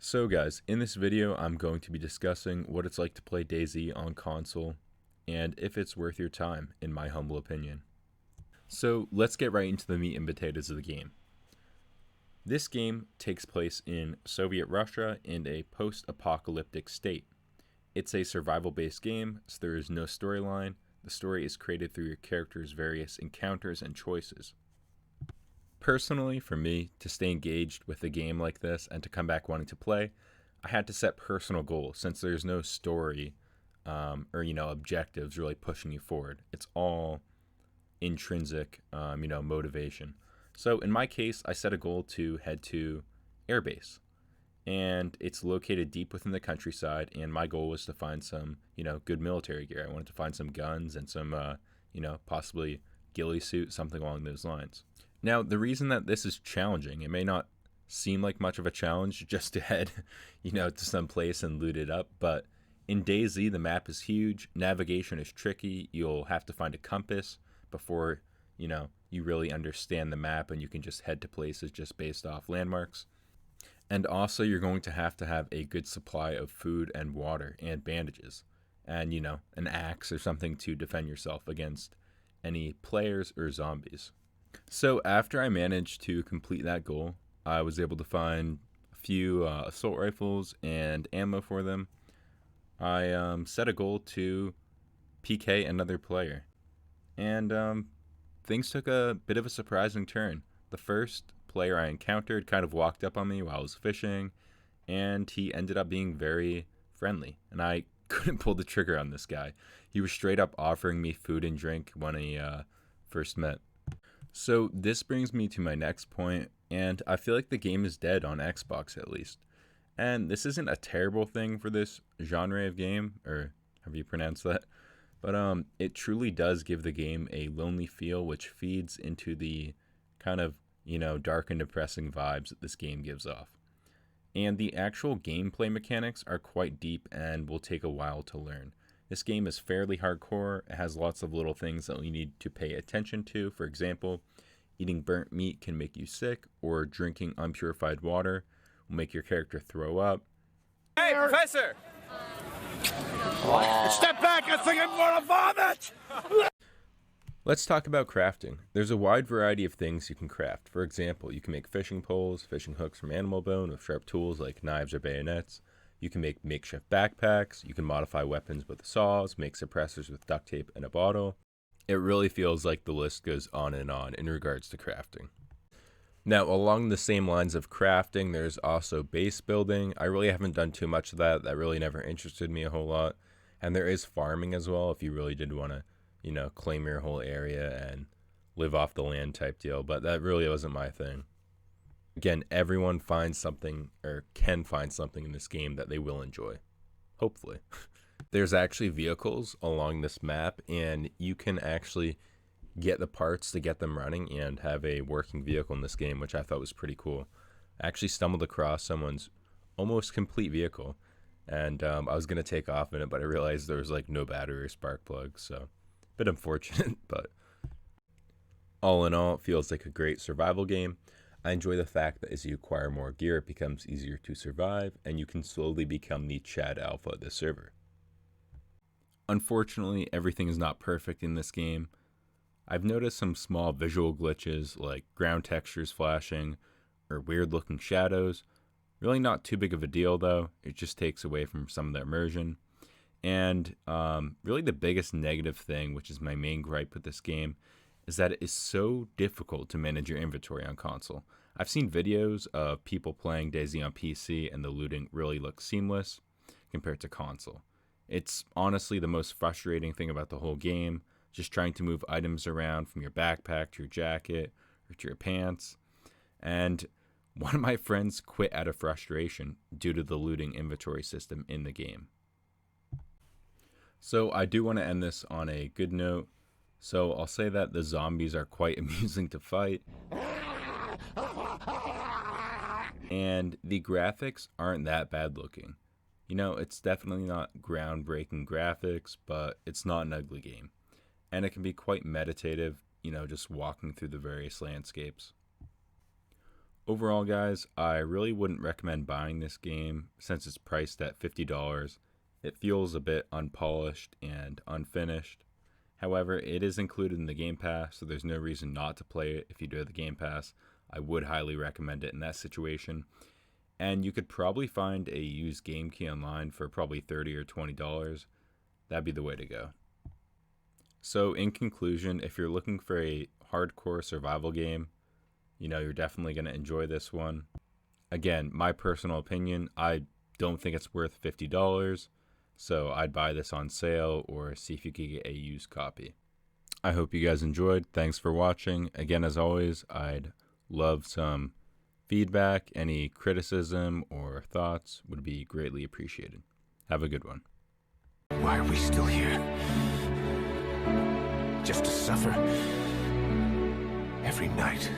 So guys, in this video I'm going to be discussing what it's like to play DayZ on console and if it's worth your time, in my humble opinion. So let's get right into the meat and potatoes of the game. This game takes place in Soviet Russia in a post-apocalyptic state. It's a survival-based game, so there is no storyline. The story is created through your character's various encounters and choices. Personally, for me, to stay engaged with a game like this and to come back wanting to play, I had to set personal goals since there's no story or objectives really pushing you forward. It's all intrinsic motivation. So in my case, I set a goal to head to airbase, and it's located deep within the countryside. And my goal was to find some good military gear. I wanted to find some guns and some possibly ghillie suit, something along those lines. Now, the reason that this is challenging, it may not seem like much of a challenge just to head, to some place and loot it up, but in DayZ, the map is huge, navigation is tricky, you'll have to find a compass before, you really understand the map and you can just head to places just based off landmarks. And also, you're going to have a good supply of food and water and bandages and, an axe or something to defend yourself against any players or zombies. So after I managed to complete that goal, I was able to find a few assault rifles and ammo for them. I set a goal to PK another player, and things took a bit of a surprising turn. The first player I encountered kind of walked up on me while I was fishing, and he ended up being very friendly, and I couldn't pull the trigger on this guy. He was straight up offering me food and drink when he first met. So this brings me to my next point, and I feel like the game is dead on Xbox at least. And this isn't a terrible thing for this genre of game, or however you pronounce that, but it truly does give the game a lonely feel, which feeds into the kind of, dark and depressing vibes that this game gives off. And the actual gameplay mechanics are quite deep and will take a while to learn. This game is fairly hardcore. It has lots of little things that we need to pay attention to. For example, eating burnt meat can make you sick, or drinking unpurified water will make your character throw up. Hey, Professor! Step back, I think I'm gonna vomit! Let's talk about crafting. There's a wide variety of things you can craft. For example, you can make fishing poles, fishing hooks from animal bone with sharp tools like knives or bayonets. You can make makeshift backpacks, you can modify weapons with saws, make suppressors with duct tape and a bottle. It really feels like the list goes on in regards to crafting. Now, along the same lines of crafting, there's also base building. I really haven't done too much of that. That really never interested me a whole lot. And there is farming as well if you really did want to, claim your whole area and live off the land type deal. But that really wasn't my thing. Again, everyone finds something or can find something in this game that they will enjoy. Hopefully. There's actually vehicles along this map, and you can actually get the parts to get them running and have a working vehicle in this game, which I thought was pretty cool. I actually stumbled across someone's almost complete vehicle, and I was going to take off in it, but I realized there was no battery or spark plug, so a bit unfortunate, but all in all, it feels like a great survival game. I enjoy the fact that as you acquire more gear, it becomes easier to survive, and you can slowly become the Chad Alpha of the server. Unfortunately, everything is not perfect in this game. I've noticed some small visual glitches like ground textures flashing or weird looking shadows. Really not too big of a deal though, it just takes away from some of the immersion. And really the biggest negative thing, which is my main gripe with this game, is that it is so difficult to manage your inventory on console. I've seen videos of people playing DayZ on PC and the looting really looks seamless compared to console. It's honestly the most frustrating thing about the whole game, just trying to move items around from your backpack to your jacket or to your pants. And one of my friends quit out of frustration due to the looting inventory system in the game. So I do want to end this on a good note. So I'll say that the zombies are quite amusing to fight. And the graphics aren't that bad looking. It's definitely not groundbreaking graphics, but it's not an ugly game. And it can be quite meditative, just walking through the various landscapes. Overall, guys, I really wouldn't recommend buying this game since it's priced at $50. It feels a bit unpolished and unfinished. However, it is included in the Game Pass, so there's no reason not to play it if you do have the Game Pass. I would highly recommend it in that situation. And you could probably find a used game key online for probably $30 or $20. That'd be the way to go. So in conclusion, if you're looking for a hardcore survival game, you're definitely going to enjoy this one. Again, my personal opinion, I don't think it's worth $50, so I'd buy this on sale or see if you could get a used copy. I hope you guys enjoyed. Thanks for watching. Again, as always, I'd love some feedback. Any criticism or thoughts would be greatly appreciated. Have a good one. Why are we still here? Just to suffer? Every night,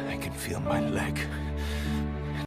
I can feel my leg